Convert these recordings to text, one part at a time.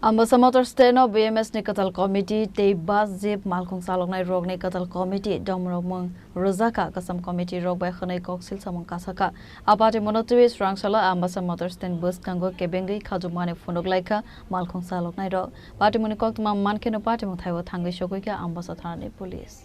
Ambassa Motorstand BMS ni Kwtal Committee te bus Zeep Malkhung Chaluknai rokni Kwtal Committee Damrokmung Rwjakha Kasam Committee rok bai khanai Koksislamung kasakha Patimwng Twiwi Srangsalo Ambassa Motorstand Bwskango Kebengwi Khadumani Phunuklaikha Malkhung Chaluknai rok Patimwng ni Koktwma Mankhe no Patimwng Thaio Thangwi Sogwikha Ambasaa Thani Police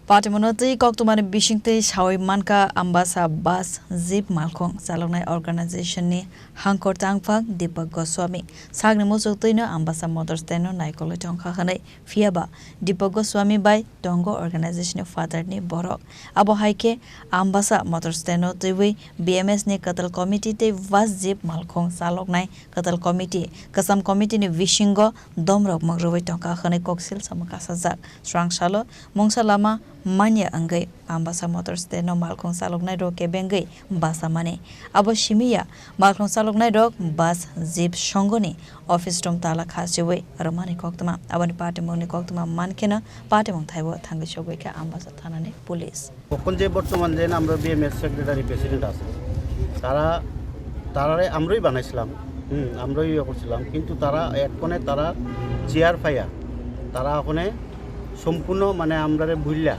Patimwng Kokbanglaimung Bisingo Sawi Manka Ambassa bus Zeep Malkhung Chaluknai organization ni hangkor tangphak Deepak Goswami sagni musuktoino Ambassa Motorstand no naikole tongkha khanai fiaba Deepak Goswami bai tongo organization ni father ni borok abo haike Ambassa Motorstand no Twiwi BMS ni Kwtal Committee te bus Zeep Malkhung Chaluknai Kwtal Committee Kasam Committee ni Bisingo Damrokmung rwai tongkha khanai Koksislamung kasajak Srangsalo mungsalama manya anggai Ambassa Motorstand no Malkhung Chaluknai rok Kebengwi basa mane abo shimiya Malkhung Chaluknai rok bus Zeep songoni office room tala khasiwe ramani Koktwma abani Patimwng ni Koktwma Mankhena Patimwng Thaio Thangwi Sogwikha Ambasaa Thanani police এখন যে বর্তমান যে আমরা BMS secretary president আছে তারারে আমরাই বানাইছিলাম আমরাই করছিলাম কিন্তু তারা একনে তারা চেয়ার পাইয়া তারা ওখানে সম্পূর্ণ মানে আমরারে ভুললা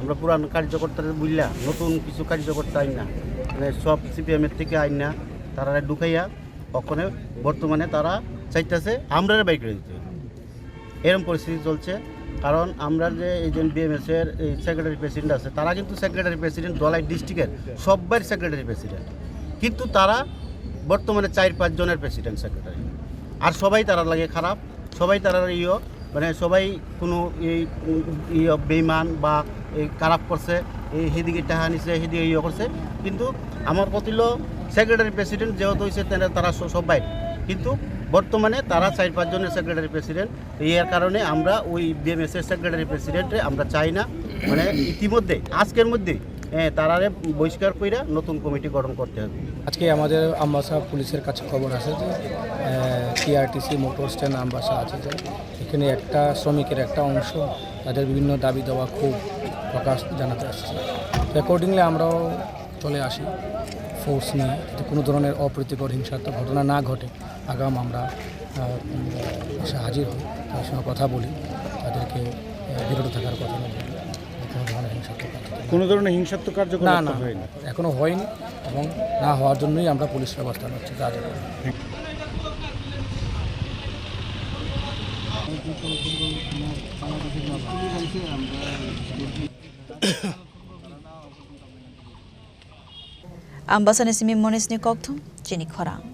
আমরা পুরান কার্যকর্তারে ভুললা নতুন কিছু কার্যকর্তা আইন না মানে সব সিপিএমের থেকে আইন না তারা ঢুকাইয়া ওখানে বর্তমানে তারা চাইতেছে আমরারে বাইক করে দিতে এরকম পরিস্থিতি চলছে কারণ আমরা যে এই যে বিএমএস এর সেক্রেটারি প্রেসিডেন্ট আছে তারা কিন্তু সেক্রেটারি প্রেসিডেন্ট দলাই ডিস্ট্রিক্টের সবার সেক্রেটারি প্রেসিডেন্ট কিন্তু তারা বর্তমানে 4-5 জনের প্রেসিডেন্ট সেক্রেটারি আর সবাই তারা লাগে খারাপ সবাই তারা মানে সবাই কোনো বেইমান বা খারাপ করছে সেদিকে টাকা নিছে সেদিকে করছে কিন্তু আমার কতিল সেক্রেটারি প্রেসিডেন্ট যেহেতু হয়েছে তারা সবাই কিন্তু বর্তমানে তারা 4-5 জনের সেক্রেটারি প্রেসিডেন্ট এর কারণে আমরা ওই বিএমএস এর সেক্রেটারি প্রেসিডেন্টে আমরা চাই না মানে ইতিমধ্যে আজকের মধ্যে তারারে বহিষ্কার কইরা নতুন কমিটি গঠন করতে হবে আজকে আমাদের আম্বাসা পুলিশের কাছে খবর আছে যে টিআরটিসি মোটরস্ট্যান্ড আম্বাসা আছে যে এখানে একটা শ্রমিকের একটা অংশ তাদের বিভিন্ন দাবি দেওয়া খুব প্রকাশ জানাতে আসছে অ্যাকর্ডিংলি আমরাও চলে আসি ফোর্স নিয়ে যাতে কোনো ধরনের অপ্রীতিকর হিংসাত্মক ঘটনা না ঘটে আগাম আমরা এসে হাজির হই তাদের সঙ্গে কথা বলি তাদেরকে বিরত থাকার কথা বলি কোনো ধরনের হিংসাত্মক কার্যকলাপ না এখনো হয়নি এবং না হওয়ার জন্যই আমরা পুলিশ ব্যবস্থা নিচ্ছি Ambassa ni simi monis ni Kokthum Chini Khorang